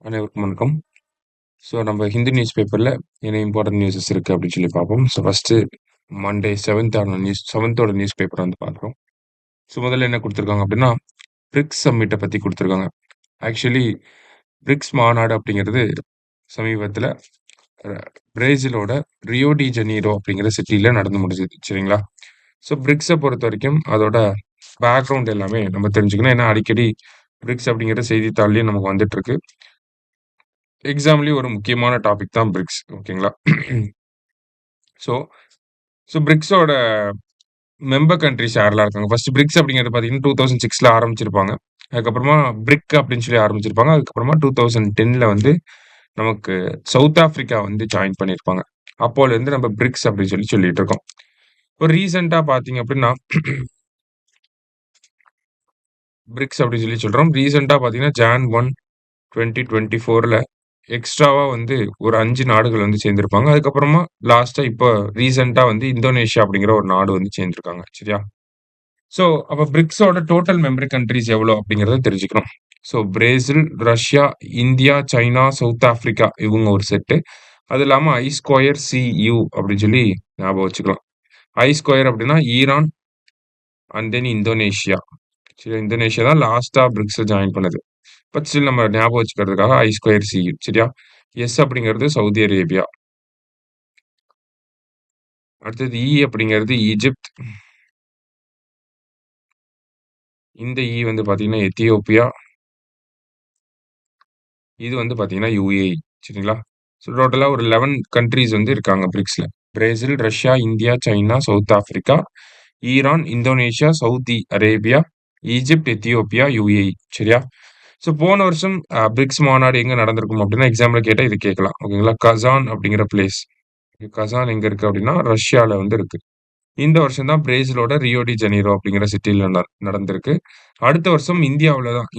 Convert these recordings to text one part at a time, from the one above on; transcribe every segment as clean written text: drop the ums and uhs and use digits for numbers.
அனைவருக்கும் வணக்கம். ஸோ நம்ம ஹிந்து நியூஸ் பேப்பர்ல என்ன இம்பார்ட்டன்ட் நியூஸஸ் இருக்கு அப்படின்னு சொல்லி பார்ப்போம். So first Monday 7th news paper வந்து பார்க்குறோம். ஸோ முதல்ல என்ன கொடுத்துருக்காங்க அப்படின்னா பிரிக்ஸ் சம்மிட்டை பத்தி கொடுத்துருக்காங்க. ஆக்சுவலி பிரிக்ஸ் மாநாடு அப்படிங்கிறது சமீபத்தில் பிரேசிலோட ரியோ டி ஜெனீரோ அப்படிங்கிற சிட்டில நடந்து முடிஞ்சது. சரிங்களா? ஸோ பிரிக்ஸை பொறுத்த வரைக்கும் அதோட பேக்ரவுண்ட் எல்லாமே நம்ம தெரிஞ்சுக்கணும். ஏன்னா அடிக்கடி பிரிக்ஸ் அப்படிங்கிற செய்தித்தாள்லயும் நமக்கு வந்துட்டு இருக்கு. எக்ஸாம்லயும் ஒரு முக்கியமான டாபிக் தான் பிரிக்ஸ். ஓகேங்களா? ஸோ ஸோ பிரிக்ஸோட மெம்பர் கண்ட்ரிஸ் யாரெல்லாம் இருக்காங்க? ஃபர்ஸ்ட் பிரிக்ஸ் அப்படிங்கிறது பார்த்தீங்கன்னா 2006ல ஆரம்பிச்சிருப்பாங்க. அதுக்கப்புறமா பிரிக் அப்படின்னு சொல்லி ஆரம்பிச்சிருப்பாங்க. அதுக்கப்புறமா 2010ல வந்து நமக்கு சவுத் ஆப்பிரிக்கா வந்து ஜாயின் பண்ணியிருப்பாங்க. அப்போலேருந்து நம்ம பிரிக்ஸ் அப்படின்னு சொல்லி சொல்லிட்டு இருக்கோம். இப்போ ரீசெண்டா பார்த்தீங்க அப்படின்னா பிரிக்ஸ் அப்படின்னு சொல்லி சொல்றோம். ரீசெண்டா பார்த்தீங்கன்னா ஜான் 1, 2024ல எக்ஸ்ட்ராவா வந்து ஒரு 5 நாடுகள் வந்து சேர்ந்திருப்பாங்க. அதுக்கப்புறமா லாஸ்ட்டா இப்போ ரீசெண்டா வந்து இந்தோனேஷியா அப்படிங்கிற ஒரு நாடு வந்து சேர்ந்திருக்காங்க. சரியா? ஸோ அப்ப பிரிக்ஸோட டோட்டல் மெம்பர் கண்ட்ரீஸ் எவ்வளோ அப்படிங்கிறத தெரிஞ்சுக்கணும். So Brazil, Russia, India, China, South Africa இவங்க ஒரு செட்டு. அது இல்லாம ஐ ஸ்கொயர் சியு அப்படின்னு சொல்லி ஞாபகம் வச்சுக்கலாம். ஐ ஸ்கொயர் அப்படின்னா ஈரான் அண்ட் தென் இந்தோனேஷியா. சரி, இந்தோனேஷியா தான் லாஸ்ட்டா பிரிக்ஸ ஜாயின் பண்ணது. பட் ஸ்டில் நம்ம ஞாபகம் வச்சுக்கிறதுக்காக ஐ ஸ்கொயர் சியு. சரியா? எஸ் அப்படிங்கிறது சவுதி அரேபியா. அடுத்தது அப்படிங்கிறது ஈஜிப்த். இந்த வந்து பார்த்தீங்கன்னா எத்தியோப்பியா. இது வந்து பார்த்தீங்கன்னா யுஏஇ. சரிங்களா? ஸோ டோட்டலா ஒரு 11 கண்ட்ரீஸ் வந்து இருக்காங்க பிரிக்ஸ்ல. Brazil, Russia, India, China, South Africa, Iran, Indonesia, Saudi Arabia, Egypt, Ethiopia, UAE. சரியா? ஸோ போன வருஷம் பிரிக்ஸ் மாநாடு எங்க நடந்திருக்கும் அப்படின்னா எக்ஸாம்ல கேட்டா இது கேட்கலாம். ஓகேங்களா? கசான் அப்படிங்கிற பிளேஸ். கசான் எங்க இருக்கு அப்படின்னா ரஷ்யால வந்து இருக்கு. இந்த வருஷம் தான் பிரேசிலோட ரியோ டி ஜெனீரோ அப்படிங்கிற சிட்டில நடந்திருக்கு. அடுத்த வருஷம்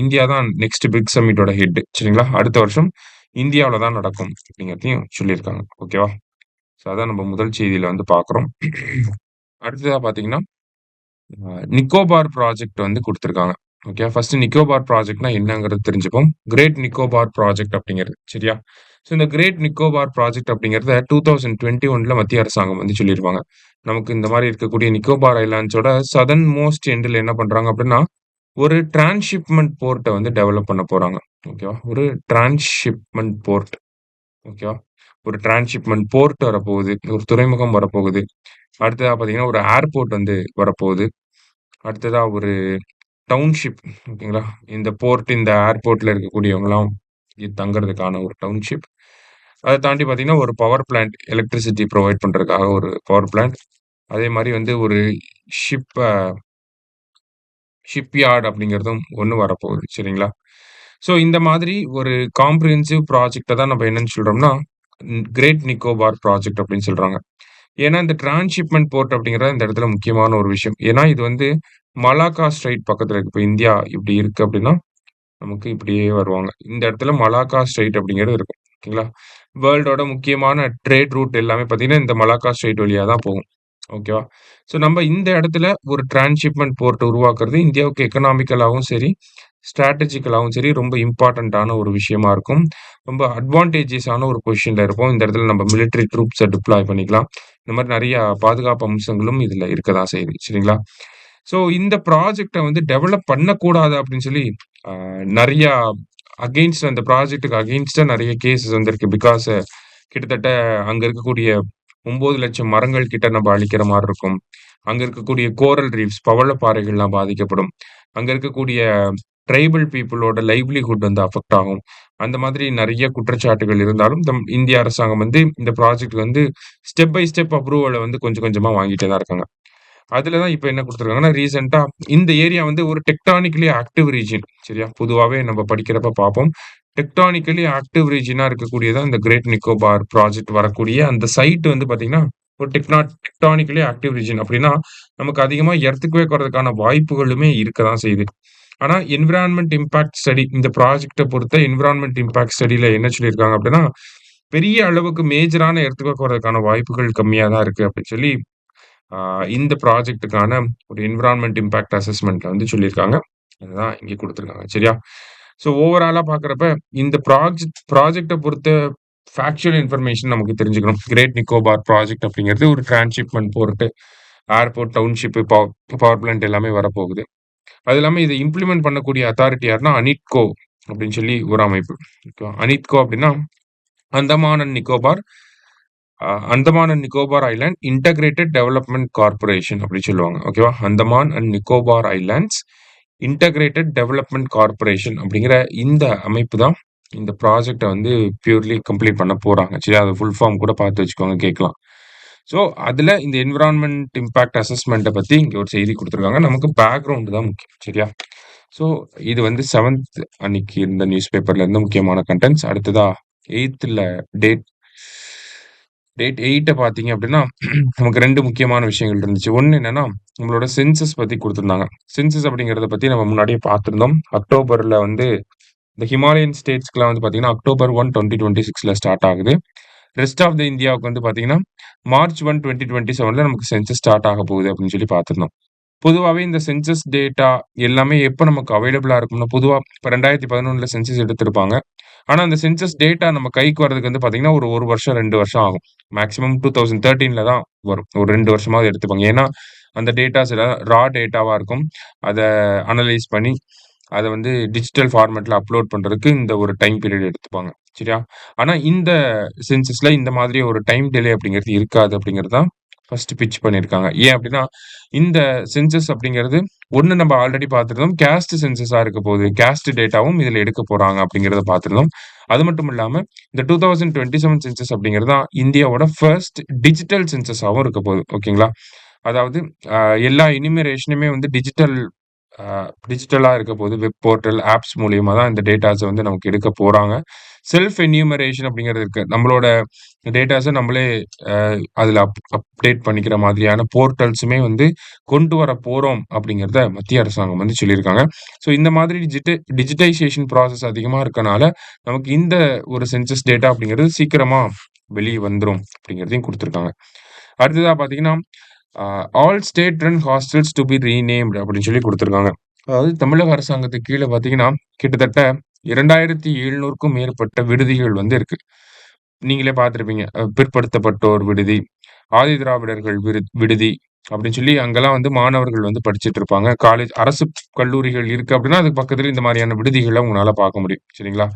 இந்தியா தான் நெக்ஸ்ட் பிக் சம்மிட்டோட ஹெட். சரிங்களா? அடுத்த வருஷம் இந்தியாவுல தான் நடக்கும் அப்படிங்கிறதையும் சொல்லியிருக்காங்க. ஓகேவா? ஸோ அதான் நம்ம முதல் செய்தியில வந்து பார்க்குறோம். அடுத்ததா பார்த்தீங்கன்னா, நிக்கோபார் ப்ராஜெக்ட் வந்து குடுத்திருக்காங்க. ஓகே. ஃபர்ஸ்ட் நிக்கோபார் ப்ராஜெக்ட்னா என்னங்கிறது தெரிஞ்சுப்போம். கிரேட் நிக்கோபார் ப்ராஜெக்ட் அப்படிங்கிறது. சரியா? ஸோ இந்த கிரேட் நிக்கோபார் ப்ராஜெக்ட் அப்படிங்கிறத 2021ல மத்திய அரசாங்கம் வந்து சொல்லியிருப்பாங்க. நமக்கு இந்த மாரி இருக்கக்கூடிய நிக்கோபார் ஐலாண்ட்ஸோட சதர்ன் மோஸ்ட் எண்டுல என்ன பண்றாங்க அப்படின்னா, ஒரு டிரான்ஸ்ஷிப்மென்ட் போர்ட்ட வந்து டெவலப் பண்ண போறாங்க. ஓகேவா? ஒரு டிரான்ஸ்ஷிப்மென்ட் போர்ட். ஓகேவா? ஒரு டிரான்ஸ்ஷிப்மென்ட் போர்ட் வரப்போகுது. ஒரு துறைமுகம் வரப்போகுது. அடுத்ததா பார்த்தீங்கன்னா, ஒரு ஏர்போர்ட் வந்து வரப்போகுது. அடுத்ததா ஒரு டவுன்ஷிப். ஓகேங்களா? இந்த ஏர்போர்ட்ல இருக்கக்கூடியவங்கலாம் தங்குறதுக்கான ஒரு டவுன்ஷிப். அத தாண்டி பார்த்தீங்கன்னா, ஒரு பவர் பிளான்ட் எலக்ட்ரிசிட்டி புரொவைட் பண்றதுக்காக ஒரு பவர் பிளான்ட். அதே மாரி வந்து ஒரு ஷிப் அ ஷிப் யார்ட் அப்படிங்கிறதும் ஒண்ணு வரப்போகுது. சரிங்களா? ஸோ இந்த மாதிரி ஒரு காம்ப்ரிஹென்சிவ் ப்ராஜெக்ட்ட தான் நம்ம என்னன்னு சொல்றோம்னா, கிரேட் நிக்கோபார் ப்ராஜெக்ட் அப்படின்னு சொல்றாங்க. ஏன்னா, இந்த டிரான்ஸ்ஷிப்மென்ட் போர்ட் அப்படிங்கிறது இந்த இடத்துல முக்கியமான ஒரு விஷயம். ஏன்னா, இது வந்து மலாக்கா ஸ்ட்ரெய்ட் பக்கத்துல இருக்கு. இப்ப இந்தியா இப்படி இருக்கு அப்படின்னா, நமக்கு இப்படியே வருவாங்க. இந்த இடத்துல மலாக்கா ஸ்ட்ரெய்ட் அப்படிங்கிறது இருக்கும். ஓகேங்களா? வேர்ல்டோட முக்கியமான ட்ரேட் ரூட் எல்லாமே பார்த்தீங்கன்னா, இந்த மலாக்கா ஸ்ட்ரெய்ட் வழியா தான் போகும். ஓகேவா? ஸோ நம்ம இந்த இடத்துல ஒரு டிரான்ஸ்ஷிப்மென்ட் போர்ட் உருவாக்குறது இந்தியாவுக்கு எக்கனாமிக்கலாவும் சரி, ஸ்ட்ராட்டஜிக்கலாவும் சரி ரொம்ப இம்பார்ட்டன்ட்டான ஒரு விஷயமா இருக்கும். ரொம்ப அட்வான்டேஜஸான ஒரு பொசிஷன்ல இருப்போம். இந்த இடத்துல நம்ம மிலிட்டரி ட்ரூப்ஸ டிப்ளாய் பண்ணிக்கலாம். இந்த மாரி நெறைய பாதுகாப்பு அம்சங்களும் இதுல இருக்க தான் செய்யுது. சரிங்களா? ஸோ இந்த ப்ராஜெக்ட்ட வந்து டெவலப் பண்ணக்கூடாது அப்படின்னு சொல்லி அ நெறையா அந்த ப்ராஜெக்ட்க்கு அகைன்ஸ்டா நெறைய கேஸஸ் வந்திருக்கு. பிகாஸ் கிட்டத்தட்ட அங்க இருக்கக்கூடிய 9,00,000 மரங்கள் கிட்ட நம்ம அழிக்கிற மாரி இருக்கும். அங்க இருக்கக்கூடிய கோரல் ரீஃப்ஸ் பவளப்பாறைகள்லாம் பாதிக்கப்படும். அங்க இருக்கக்கூடிய ட்ரைபல் பீப்பிளோட லைவ்லிஹுட் வந்து அஃபெக்ட் ஆகும். அந்த மாதிரி நெறைய குற்றச்சாட்டுகள் இருந்தாலும், இந்திய அரசாங்கம் வந்து இந்த ப்ராஜெக்ட் வந்து ஸ்டெப் பை ஸ்டெப் அப்ரூவல வந்து கொஞ்சம் கொஞ்சமா வாங்கிட்டே தான் இருக்காங்க. அதுல தான் இப்ப என்ன குடுத்துருக்காங்கன்னா, ரீசென்ட்டா இந்த ஏரியா வந்து ஒரு டெக்டானிக்கலி ஆக்டிவ் ரீஜியன். சரியா? பொதுவாவே நம்ம படிக்கிறப்ப பார்ப்போம். டெக்டானிக்கலி ஆக்டிவ் ரீஜியனா இருக்கக்கூடியது தான் இந்த கிரேட் நிக்கோபார் ப்ராஜெக்ட் வரக்கூடிய அந்த சைட் வந்து பார்த்தீங்கன்னா, ஒரு டெக்டானிக்கலி ஆக்டிவ் ரீஜியன் அப்படின்னா, நமக்கு அதிகமா எர்த்குவேக் வரதுக்கான வாய்ப்புகளுமே இருக்க தான் செய்யுது. ஆனா, என்விரான்மென்ட் இம்பாக்ட் ஸ்டடி இந்த ப்ராஜெக்ட்ட பொறுத்த என்விரான்மென்ட் இம்பாக்ட் ஸ்டடில என்ன சொல்லியிருக்காங்க அப்படின்னா, பெரிய அளவுக்கு மேஜரான எர்த்குவேக் வரதுக்கான வாய்ப்புகள் கம்மியா தான் இருக்கு அப்படின்னு சொல்லி ஆ இந்த ப்ராஜெக்ட்டுக்கான ஒரு என்விரான்மென்ட் இம்பாக்ட் அசஸ்மென்ட்ல வந்து சொல்லியிருக்காங்க. அதுதான் இங்க குடுத்துருக்காங்க. சரியா? ஸோ ஓவராலா பார்க்குறப்ப இந்த ப்ராஜெக்ட்ட பொறுத்த ஃபேக்சுவல் இன்ஃபர்மேஷன் நமக்கு தெரிஞ்சுக்கணும். கிரேட் நிக்கோபார் ப்ராஜெக்ட் அப்படிங்கிறது ஒரு transshipment port, airport, township, power plant எல்லாமே வரப்போகுது. அது இல்லாம இத இம்ப்ளிமெண்ட் பண்ணக்கூடிய அத்தாரிட்டி யாருன்னா, அனிட்கோ அப்படின்னு சொல்லி ஒரு அமைப்பு. ஓகேவா? அனிட்கோ அப்படின்னா, Andaman and Nicobar Andaman and Nicobar island integrated development corporation அப்படின்னு சொல்லுவாங்க. ஓகேவா? Andaman and Nicobar islands integrated development corporation அப்படிங்கிற இந்த அமைப்பு தான் இந்த ப்ராஜெக்ட்ட வந்து பியூர்லி கம்ப்ளீட் பண்ண போறாங்க. சரியா? அது ஃபுல் ஃபார்ம் கூட பார்த்து வச்சுக்கோங்க, கேட்கலாம். ஸோ, அதுல இந்த என்விரான்மென்ட் இம்பாக்ட் அசஸ்மென்ட்ட பத்தி இங்க ஒரு செய்தி குடுத்துருக்காங்க. நமக்கு பேக்கிரவுண்ட் தான் முக்கியம். சரியா? ஸோ, இது வந்து 7த் அன்னைக்கு இருந்த நியூஸ் பேப்பர்ல இருந்த முக்கியமான கன்டென்ட்ஸ். அடுத்ததா 8த்ல டேட் டேட் 8 பார்த்தீங்க அப்படின்னா, நமக்கு 2 முக்கியமான விஷயங்கள் இருந்துச்சு. ஒண்ணு என்னன்னா, நம்மளோட சென்சஸ் பத்தி குடுத்திருந்தாங்க. சென்சஸ் அப்படிங்கிறத பத்தி நம்ம முன்னாடியே பார்த்திருந்தோம். அக்டோபர்ல வந்து இந்த ஹிமாலயன் ஸ்டேட்ஸ்க்குலாம் வந்து பார்த்தீங்கன்னா, அக்டோபர் 1, 2026ல ஸ்டார்ட் ஆகுது. ரெஸ்ட் ஆஃப் த இந்தியாவுக்கு வந்து பார்த்தீங்கன்னா, மார்ச் 1, 2027ல நமக்கு சென்சஸ் ஸ்டார்ட் ஆக போகுது அப்படின்னு சொல்லி பார்த்திருந்தோம். பொதுவாவே இந்த சென்சஸ் டேட்டா எல்லாமே எப்ப நமக்கு அவைலபிளா இருக்கும்னா, பொதுவா இப்ப 2011ல சென்சஸ் எடுத்திருப்பாங்க. ஆனா, அந்த சென்சஸ் டேட்டா நம்ம கைக்கு வரதுக்கு வந்து பார்த்தீங்கன்னா, ஒரு 1 வருஷம், 2 வருஷம் ஆகும். மேக்ஸிமம் 2013ல தான் வரும். ஒரு 2 வருஷமாவது எடுத்துப்பாங்க. ஏன்னா, அந்த டேட்டாஸ் எல்லாம் டேட்டாவா இருக்கும். அத அனலைஸ் பண்ணி, அத வந்து டிஜிட்டல் ஃபார்மேட்ல அப்லோட் பண்றதுக்கு இந்த ஒரு டைம் பீரியட் எடுத்துப்பாங்க. சரியா? ஆனா, இந்த சென்சஸ்ல இந்த மாதிரி ஒரு டைம் டிலே அப்படிங்கிறது இருக்காது அப்படிங்கிறது தான் ஃபர்ஸ்ட் பிட்ச் பண்ணியிருக்காங்க. ஏன் அப்படின்னா, இந்த சென்சஸ் அப்படிங்கிறது ஒண்ணு நம்ம ஆல்ரெடி பார்த்திருந்தோம். கேஸ்ட் சென்சஸா இருக்க போகுது. கேஸ்ட் டேட்டாவும் இதுல எடுக்க போறாங்க அப்படிங்கிறத பார்த்திருந்தோம். அது மட்டும் இல்லாம இந்த 2027 சென்சஸ் அப்படிங்கிறது தான் இந்தியாவோட ஃபர்ஸ்ட் டிஜிட்டல் சென்சஸாவும் இருக்க போகுது. ஓகேங்களா? அதாவது எல்லா எனிமரேஷனுமே வந்து அ டிஜிட்டலா இருக்க போகுது. வெப் போர்ட்டல், ஆப்ஸ் மூலியமா தான் இந்த டேட்டாஸ வந்து நமக்கு எடுக்க போறாங்க. செல்ஃப் என்யூமரேஷன் அப்படிங்கிறது இருக்கு. நம்மளோட டேட்டாஸ நம்மளே அதுல அப்டேட் பண்ணிக்கிற மாதிரியான போர்ட்டல்ஸுமே வந்து கொண்டு வர போறோம் அப்படிங்கிறத மத்திய அரசாங்கம் வந்து சொல்லியிருக்காங்க. ஸோ இந்த மாதிரி டிஜிட்டைசேஷன் ப்ராசஸ் அதிகமா இருக்கனால, நமக்கு இந்த ஒரு சென்சஸ் டேட்டா அப்படிங்கிறது சீக்கிரமா வெளிய வந்துரும் அப்படிங்கிறதையும் குடுத்திருக்காங்க. அடுத்ததா பார்த்தீங்கன்னா, all state run hostels to be renamed அப்படின்னு சொல்லி குடுத்திருக்காங்க. அதாவது தமிழக அரசாங்கத்துக்கு கீழ பார்த்தீங்கன்னா, கிட்டத்தட்ட 2700க்கும் மேற்பட்ட விடுதிகள் வந்து இருக்கு. நீங்களே பார்த்திருப்பீங்க. பிற்படுத்தப்பட்டோர் விடுதி, ஆதிதிராவிடர்கள் விடுதி அப்படின்னு சொல்லி அங்கெல்லாம் வந்து மாணவர்கள் வந்து படிச்சுட்டு இருப்பாங்க. அரசு கல்லூரிகள் இருக்கு அப்படின்னா, அதுக்கு பக்கத்துல இந்த மாரியான விடுதிகள உங்களால பார்க்க முடியும். சரிங்களா?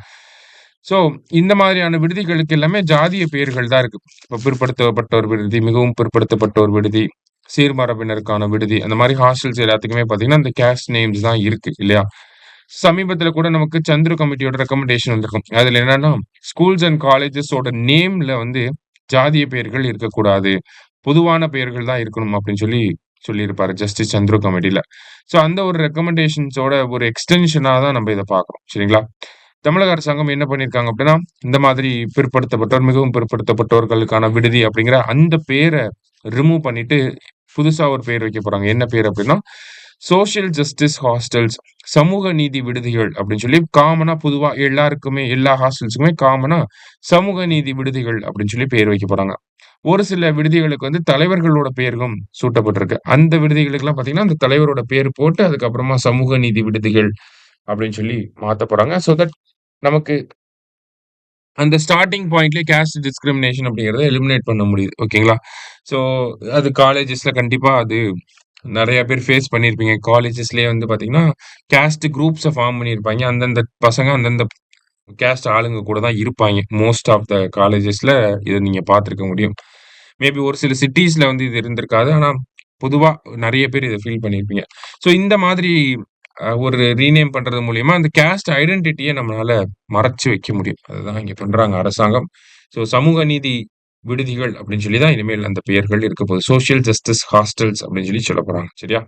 ஸோ இந்த மாதிரியான விடுதிகளுக்கு எல்லாமே ஜாதிய பெயர்கள் தான் இருக்கு. இப்ப பிற்படுத்தப்பட்டோர் விடுதி, மிகவும் பிற்படுத்தப்பட்டோர் விடுதி, சீர்மரபினருக்கான விடுதி, அந்த மாரி ஹாஸ்டல்ஸ் எல்லாத்துக்குமே பார்த்தீங்கன்னா, இந்த கேஸ்ட் நேம்ஸ் தான் இருக்கு இல்லையா? சமீபத்தில கூட நமக்கு சந்துரு கமிட்டியோட ரெக்கமெண்டேஷன் வந்திருக்கும். அதுல என்னன்னா, ஸ்கூல்ஸ் அண்ட் காலேஜஸோட நேம்ல வந்து ஜாதிய பெயர்கள் இருக்கக்கூடாது. பொதுவான பெயர்கள் தான் இருக்கணும் அப்படின்னு சொல்லி சொல்லியிருப்பாரு ஜஸ்டிஸ் சந்துரு கமிட்டில. ஸோ அந்த ஒரு ரெக்கமெண்டேஷன்ஸோட ஒரு எக்ஸ்டென்ஷனா தான் நம்ம இத பார்க்கிறோம். சரிங்களா? தமிழக அரசாங்கம் என்ன பண்ணியிருக்காங்க அப்படின்னா, இந்த மாதிரி பிற்படுத்தப்பட்டோர், மிகவும் பிற்படுத்தப்பட்டோர்களுக்கான விடுதி அப்படிங்கிற அந்த பேர ரிமூவ் பண்ணிட்டு, புதுசா ஒரு பேர் வைக்க போறாங்க. என்ன பேர் அப்படின்னா, சோசியல் ஜஸ்டிஸ் ஹாஸ்டல்ஸ் சமூக நீதி விடுதிகள் அப்படின்னு சொல்லி காமனா பொதுவா எல்லாருக்குமே எல்லா ஹாஸ்டல்ஸுக்குமே காமனா சமூக நீதி விடுதிகள் அப்படின்னு சொல்லி பேர் வைக்க போறாங்க. ஒரு சில விடுதிகளுக்கு வந்து தலைவர்களோட பெயர்களும் சூட்டப்பட்டிருக்கு. அந்த விடுதிகளுக்கெல்லாம் பார்த்தீங்கன்னா, அந்த தலைவரோட பேர் போட்டு அதுக்கப்புறமா சமூக நீதி விடுதிகள் அப்படின்னு சொல்லி மாத்தப் போறாங்க. சோ தட் நமக்கு அந்த ஸ்டார்ட்டிங் பாயிண்ட்லயே கேஸ்ட் டிஸ்கிரிமினேஷன் அப்படிங்கிறத எலிமினேட் பண்ண முடியுது. ஓகேங்களா? ஸோ அது காலேஜஸ்ல கண்டிப்பா அது நெறைய பேர் ஃபேஸ் பண்ணியிருப்பீங்க. காலேஜஸ்லயே வந்து பார்த்தீங்கன்னா, கேஸ்ட் குரூப்ஸ ஃபார்ம் பண்ணியிருப்பாய்ங்க. அந்தந்த பசங்க அந்தந்த கேஸ்ட் ஆளுங்க கூட தான் இருப்பாய்ங்க. மோஸ்ட் ஆஃப் த காலேஜஸ்ல இத நீங்க பார்த்திருக்க முடியும். மேபி ஒரு சில சிட்டீஸ்ல வந்து இது இருந்திருக்காது. ஆனா, பொதுவா நெறைய பேர் இத ஃபீல் பண்ணியிருப்பீங்க. ஸோ இந்த மாதிரி ஒரு ரீநேம் பண்றது மூலியமா அந்த கேஸ்ட் ஐடென்டிட்டிய நம்மளால மறைச்சு வைக்க முடியும். அதுதான் இங்க பண்றாங்க அரசாங்கம். ஸோ சமூக நீதி விடுதிகள் அப்படின்னு சொல்லி தான் இனிமேல் அந்த பெயர்கள் இருக்க போகுது. சோசியல் ஜஸ்டிஸ் ஹாஸ்டல்ஸ் அப்படின்னு சொல்லி சொல்லப் போறாங்க. சரியா?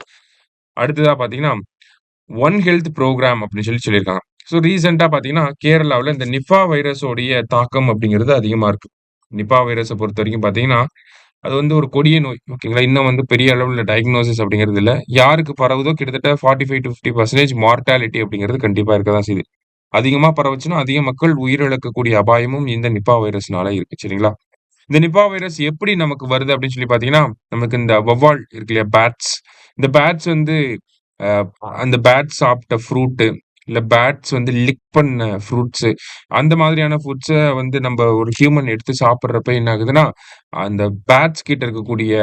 அடுத்ததா பார்த்தீங்கன்னா, ஒன் ஹெல்த் புரோகிராம் அப்படின்னு சொல்லி சொல்லியிருக்காங்க. ஸோ ரீசென்ட்டா பார்த்தீங்கன்னா, கேரளாவுல இந்த நிப்பா வைரஸோடைய தாக்கம் அப்படிங்கிறது அதிகமா இருக்கு. நிப்பா வைரஸ பொறுத்தவரைக்கும் பார்த்தீங்கன்னா, அது வந்து ஒரு கொடிய நோய். ஓகேங்களா? இன்னும் வந்து பெரிய அளவுல டயக்னோசிஸ் அப்படிங்கிறது இல்ல. யாருக்கு பரவுதோ கிட்டத்தட்ட 45-50% மார்ட்டாலிட்டி அப்படிங்கிறது கண்டிப்பா இருக்க தான் செய்யுது. அதிகமா பரவுச்சுன்னா, அதிக மக்கள் உயிரிழக்கக்கூடிய அபாயமும் இந்த நிப்பா வைரஸ்னால இருக்கு. சரிங்களா? இந்த நிப்பா வைரஸ் எப்படி நமக்கு வருது அப்படின்னு சொல்லி பார்த்தீங்கன்னா, நமக்கு இந்த வௌவால் இருக்கு இல்லையா? பேட்ஸ். இந்த பேட்ஸ் வந்து அ அந்த பேட்ஸ் சாப்பிட்ட ஃப்ரூட் இல்ல பேட்ஸ் வந்து லிக் பண்ண ஃப்ரூட்ஸு, அந்த மாதிரியான ஃபுட்ஸ வந்து நம்ப ஒரு ஹியூமன் எடுத்து சாப்பிடுறப்ப என்ன ஆகுதுன்னா, அந்த பேட்ஸ் கிட்ட இருக்கக்கூடிய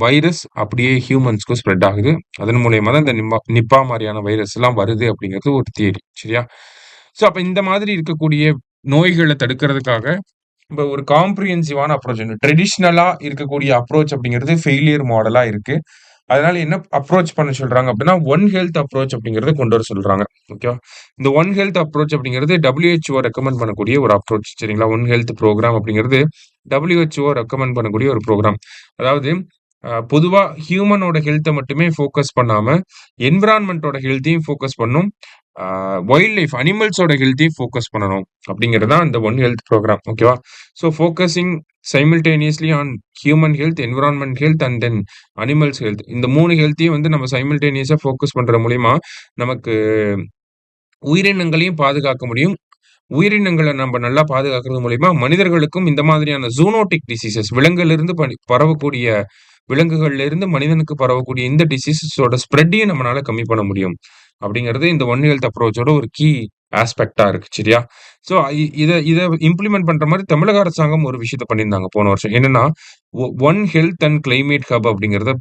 வைரஸ் அப்படியே ஹியூமன்ஸ்க்கும் ஸ்ப்ரெட் ஆகுது. அதன் மூலியமா தான் இந்த நிப்பா மாரியான வைரஸ்லாம் வருது அப்படிங்கிறது ஒரு தியரி. சரியா? ஸோ அப்ப இந்த மாதிரி இருக்கக்கூடிய நோய்கள தடுக்கிறதுக்காக இப்ப ஒரு காம்ப்ரிஹென்சிவான அப்ரோச் ட்ரெடிஷனலா இருக்கக்கூடிய அப்ரோச் அப்படிங்கிறது ஃபெயிலியர் மாடலா இருக்கு. அதனால என்ன அப்ரோச் பண்ண சொல்றாங்க அப்படின்னா, ஒன் ஹெல்த் அப்ரோச் அப்படிங்கிறத கொண்டு வர சொல்றாங்க. ஓகேவா? இந்த ஒன் ஹெல்த் அப்ரோச் அப்படிங்கிறது WHO ரெக்கமெண்ட் பண்ணக்கூடிய ஒரு அப்ரோச். சரிங்களா? ஒன் ஹெல்த் புரோகிராம் அப்படிங்கிறது WHO ரெக்கமெண்ட் பண்ணக்கூடிய ஒரு புரோகிராம். அதாவது பொதுவா ஹியூமனோட ஹெல்த்த மட்டுமே ஃபோக்கஸ் பண்ணாம, என்விரான்மென்ட்டோட ஹெல்த்தையும் ஃபோக்கஸ் பண்ணும். வைல்ட் லைஃப் அனிமல்ஸோட ஹெல்த்தையும் ஃபோக்கஸ் பண்ணணும். அப்படிங்கிறது தான் இந்த ஒன் ஹெல்த் புரோகிராம். ஓகேவா? So focusing simultaneously on human health, environment health and then animals health. இந்த 3 ஹெல்த்தையும் வந்து நம்ம சைமல்டேனியஸா ஃபோக்கஸ் பண்ற மூலியமா, நமக்கு உயிரினங்களையும் பாதுகாக்க முடியும். உயிரினங்கள நம்ப நல்லா பாதுகாக்கிறது மூலியமா, மனிதர்களுக்கும் இந்த மாதிரியான ஜூனோடிக் டிசீசஸ் விலங்குகளிலிருந்து பரவக்கூடிய விலங்குகள்ல இருந்து மனிதனுக்கு பரவக்கூடிய இந்த டிசீசஸோட ஸ்ப்ரெட்டையும் நம்மனால கம்மி பண்ண முடியும். அப்படிங்கிறது இந்த ஒன் ஹெல்த் அப்ரோச்சோட ஒரு கீ ஆஸ்பெக்ட்டா இருக்கு. சரியா? ஸோ இத இத இம்ப்ளிமெண்ட் பண்ற மாரி தமிழக அரசாங்கம் ஒரு விஷயத்த பண்ணியிருந்தாங்க போன வருஷம். என்னன்னா, one health and climate hub அப்படிங்கிறத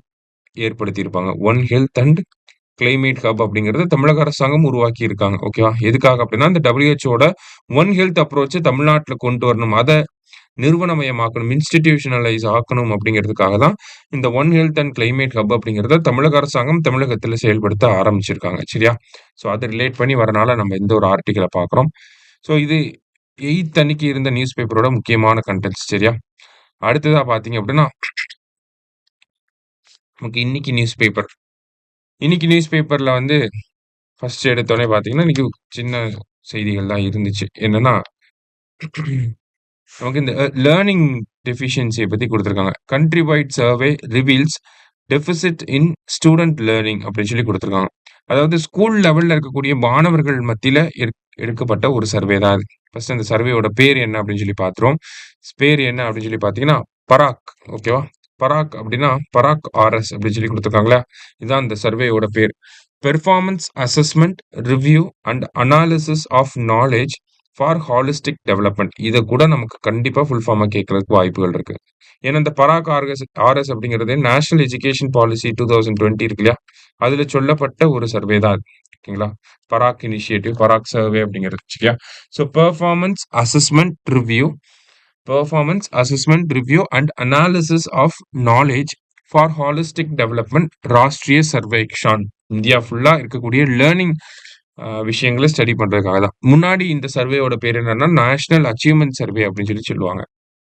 ஏற்படுத்தியிருப்பாங்க. One health and climate hub அப்படிங்கிறத தமிழக அரசாங்கம் உருவாக்கி இருக்காங்க. ஓகேவா? எதுக்காக அப்படின்னா, இந்த WHOட ஒன் ஹெல்த் அப்ரோச்ச தமிழ்நாட்டுல கொண்டு வரணும். அத நிறுவனமயமாக்கணும். இன்ஸ்டிடியூஷனலைஸ் ஆக்கணும் அப்படிங்கிறதுக்காக தான் இந்த one health and climate hub அப்படிங்கிறத தமிழக அரசாங்கம் தமிழகத்துல செயல்படுத்த ஆரம்பிச்சிருக்காங்க. சரியா? ஸோ அத ரிலேட் பண்ணி வரனால நம்ம இந்த ஒரு ஆர்டிக்கிள பார்க்குறோம். ஸோ இது 8த் அன்னைக்கு இருந்த நியூஸ் பேப்பரோட முக்கியமான கன்டென்ட்ஸ். சரியா? அடுத்ததா பார்த்தீங்க அப்படின்னா, நமக்கு இன்னைக்கு நியூஸ் பேப்பர். இன்னைக்கு நியூஸ் பேப்பர்ல வந்து ஃபர்ஸ்ட் எடுத்தோனே பார்த்தீங்கன்னா, இன்னைக்கு சின்ன செய்திகள் தான் இருந்துச்சு. என்னன்னா, நமக்கு இந்த லேர்னிங் டெஃபிஷியன்சிய பத்தி குடுத்திருக்காங்க. Country wide survey reveals deficit in student learning அப்படின்னு சொல்லி குடுத்திருக்காங்க. அதாவது ஸ்கூல் லெவல்ல இருக்கக்கூடிய மாணவர்கள் மத்தியில எடுக்கப்பட்ட ஒரு சர்வே தான் இது. ஃபர்ஸ்ட் அந்த சர்வேயோட பேர் என்ன அப்படின்னு சொல்லி பார்த்துருவோம். பேர் என்ன அப்படின்னு சொல்லி பார்த்தீங்கன்னா, பராக். ஓகேவா? பராக் அப்படின்னா, பராக் ஆர்எஸ் அப்படின்னு சொல்லி குடுத்திருக்காங்களா? இதுதான் அந்த சர்வேயோட பேர். Performance assessment, review and analysis of knowledge for holistic development. இத கூட நமக்கு கண்டிப்பா ஃபுல் ஃபார்மா கேட்கறதுக்கு வாய்ப்புகள் இருக்கு. ஏன்னா, இந்த பராக் ஆர்எஸ் அப்படிங்கிறது நேஷனல் எஜுகேஷன் பாலிசி 2020 இருக்கு இல்லையா? அதுல சொல்லப்பட்ட ஒரு சர்வே தான் அது. ஓகேங்களா? பராக் இனிஷியேட்டிவ், பராக் சர்வே அப்படிங்கிறது. சரியா? So performance assessment review and analysis of knowledge for holistic development Rashtriya Sarvekshan. India ஃபுல்லா இருக்கக்கூடிய லேர்னிங் விஷயங்கள ஸ்டடி பண்றதுக்காக தான். முன்னாடி இந்த சர்வேயோட பேர் என்னன்னா, நேஷனல் அச்சீவ்மென்ட் சர்வே அப்படின்னு சொல்லி சொல்லுவாங்க.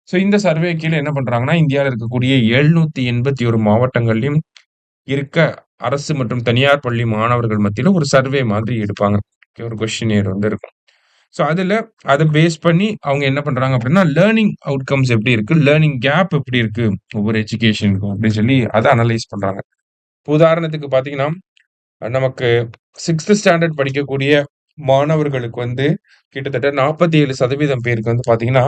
ஸோ இந்த சர்வே கீழ என்ன பண்றாங்கன்னா, இந்தியால இருக்கக்கூடிய 781 மாவட்டங்கள்லயும் இருக்க அரசு மற்றும் தனியார் பள்ளி மாணவர்கள் மத்தியில ஒரு சர்வே மாதிரி எடுப்பாங்க. ஒரு கொஸ்டினியர் வந்து இருக்கும். ஸோ அத பேஸ் பண்ணி அவங்க என்ன பண்றாங்க அப்படின்னா, லேர்னிங் அவுட்கம்ஸ் எப்படி இருக்கு? லேர்னிங் கேப் எப்படி இருக்கு? ஒவ்வொரு எஜுகேஷனுக்கும் அப்படின்னு சொல்லி அத அனலைஸ் பண்றாங்க. உதாரணத்துக்கு பார்த்தீங்கன்னா, நமக்கு 6த் ஸ்டாண்டர்ட் படிக்கக்கூடிய மாணவர்களுக்கு வந்து கிட்டத்தட்ட 47% பேருக்கு வந்து பார்த்தீங்கன்னா,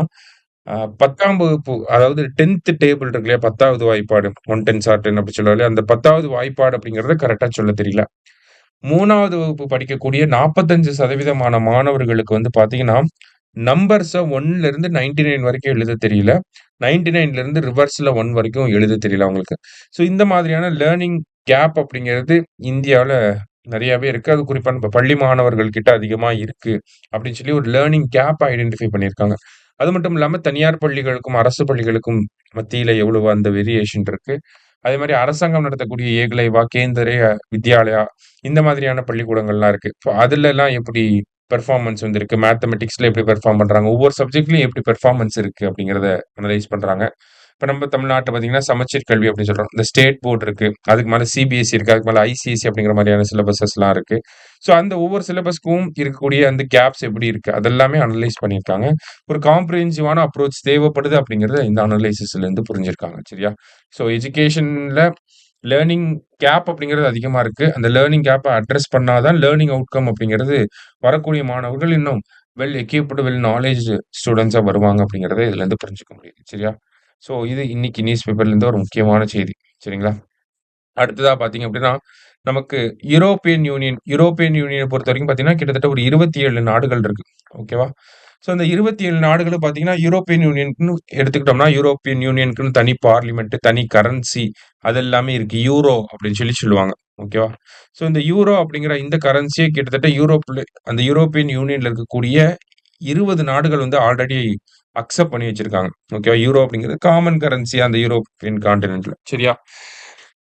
10ஆம் வகுப்பு அதாவது 10த் டேபிள் இருக்கு இல்லையா? 10வது வாய்ப்பாடு 110 ஷார்ட் 10 அப்படி சொல்லுவாங்க இல்லையா? அந்த 10வது வாய்ப்பாடு அப்படிங்கிறத கரெக்ட்டா சொல்லத் தெரியல. 3வது வகுப்பு படிக்கக்கூடிய 45% மாணவர்களுக்கு வந்து பார்த்தீங்கன்னா, நம்பர்ஸ 1ல இருந்து 99 வரைக்கும் எழுதத் தெரியல. 99ல இருந்து ரிவர்ஸ்ல 1 வரைக்கும் எழுதத் தெரியல அவங்களுக்கு. ஸோ இந்த மாதிரியான லேர்னிங் கேப் அப்படிங்கிறது இந்தியாவுல நெறையாவே இருக்கு. அது குறிப்பா நம்ம பள்ளி மாணவர்கள் கிட்ட அதிகமா இருக்கு. அப்படின்னு சொல்லி ஒரு லேர்னிங் கேப்ப ஐடென்டிஃபை பண்ணியிருக்காங்க. அது மட்டும் இல்லாம தனியார் பள்ளிகளுக்கும், அரசு பள்ளிகளுக்கும் மத்தியில எவ்வளவு அந்த வேரியேஷன் இருக்கு. அதே மாரி அரசாங்கம் நடத்தக்கூடிய ஏகலைவா, கேந்திரிய வித்யாலயா இந்த மாதிரியான பள்ளிக்கூடங்கள்லாம் இருக்கு. ஸோ அதுலலாம் எப்படி பெர்ஃபார்மன்ஸ் வந்து இருக்கு? மேத்தமேட்டிக்ஸ்ல எப்படி பெர்ஃபார்ம் பண்றாங்க? ஒவ்வொரு சப்ஜெக்ட்லயும் எப்படி பெர்ஃபார்மன்ஸ் இருக்கு? அப்படிங்கிறத அனலைஸ் பண்றாங்க. இப்ப நம்ம தமிழ்நாட்ல பார்த்தீங்கன்னா, சமச்சீர் கல்வி அப்படின்னு சொல்றோம். இந்த ஸ்டேட் போர்ட் இருக்கு. அதுக்கு மேல சிபிஎஸ்இ இருக்கு. அதுக்கு மேல ஐசிஎஸ்இ அப்படிங்கிற மாரியான சிலபஸஸ்லாம் இருக்கு. ஸோ அந்த ஒவ்வொரு சிலபஸ்க்கும் இருக்கக்கூடிய அந்த கேப்ஸ் எப்படி இருக்கு? அதெல்லாமே அனலைஸ் பண்ணியிருக்காங்க. ஒரு காம்ப்ரிஹென்சிவான அப்ரோச் தேவைப்படுது அப்படிங்கிறத இந்த அனலைசிஸ்லேருந்து புரிஞ்சிருக்காங்க. சரியா? ஸோ எஜுகேஷன்ல லேர்னிங் கேப் அப்படிங்கிறது அதிகமா இருக்கு. அந்த லேர்னிங் கேப்ப அட்ரஸ் பண்ணா தான் லேர்னிங் அவுட்கம் அப்படிங்கிறது வரக்கூடிய மாணவர்கள் இன்னும் வெல் எக்யூப்டு, வெல் நாலேஜ்டு ஸ்டூடண்ட்ஸா வருவாங்க அப்படிங்கிறத இதுலருந்து புரிஞ்சுக்க முடியுது. சரியா? ஸோ இது இன்னைக்கு நியூஸ் பேப்பர்லேருந்து ஒரு முக்கியமான செய்தி. சரிங்களா? அடுத்ததா பார்த்தீங்க அப்படின்னா, நமக்கு யூரோப்பியன் யூனியன பொறுத்தவரைக்கும் பார்த்தீங்கன்னா, கிட்டத்தட்ட ஒரு 27 நாடுகள் இருக்கு. ஓகேவா? ஸோ அந்த 27 நாடுகளும் பார்த்தீங்கன்னா, யூரோப்பியன் யூனியன்க்குன்னு எடுத்துக்கிட்டோம்னா, யூரோப்பியன் யூனியனுக்குன்னு தனி பார்லிமென்ட், தனி கரன்சி அது எல்லாமே இருக்கு. யூரோ அப்படின்னு சொல்லுவாங்க. ஓகேவா? ஸோ இந்த யூரோ அப்படிங்கிற இந்த கரன்சியே கிட்டத்தட்ட அந்த யூரோப்பியன் யூனியன்ல இருக்கக்கூடிய 20 நாடுகள் வந்து ஆல்ரெடி அக்செப்ட் பண்ணி வச்சிருக்காங்க. ஓகேவா? யூரோ அப்படிங்கிறது காமன் கரன்சி அந்த யூரோப்பியன் கான்டினென்ட்ல. சரியா?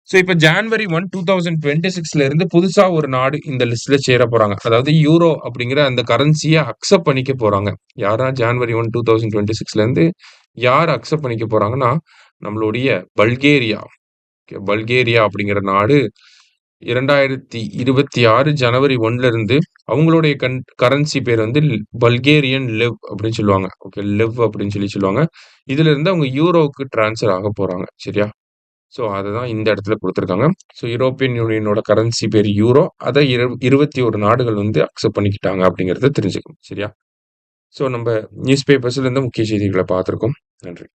ஸோ இப்ப ஜான்வரி 1, 2026ல இருந்து புதுசா ஒரு நாடு இந்த லிஸ்ட்ல சேரப் போறாங்க. அதாவது யூரோ அப்படிங்கிற அந்த கரன்சிய அக்செப்ட் பண்ணிக்க போறாங்க. யார்னா ஜான்வரி 1, 2026ல இருந்து யார் அக்செப்ட் பண்ணிக்க போறாங்கன்னா, நம்மளுடைய பல்கேரியா. பல்கேரியா அப்படிங்கிற நாடு 2026 ஜனவரி 1ல இருந்து அவங்களுடைய கரன்சி பேர் வந்து பல்கேரியன் லெவ் அப்படின்னு சொல்லுவாங்க. ஓகே, லெவ் அப்படின்னு சொல்லுவாங்க. இதுல இருந்து அவங்க யூரோவுக்கு ட்ரான்ஸ்ஃபர் ஆகப் போறாங்க. சரியா? ஸோ அததான் இந்த இடத்துல குடுத்திருக்காங்க. ஸோ யூரோப்பியன் யூனியனோட கரன்சி பேரு யூரோ. அத 21 நாடுகள் வந்து அக்செப்ட் பண்ணிக்கிட்டாங்க அப்படிங்கிறத தெரிஞ்சுக்கணும். சரியா? ஸோ நம்ப நியூஸ் பேப்பர்ஸ்ல இருந்து முக்கிய செய்திகள பார்த்திருக்கோம். நன்றி.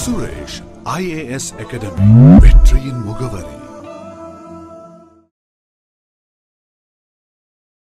சுரேஷ் IAS அகாடமி வெற்றியின் முகவரி.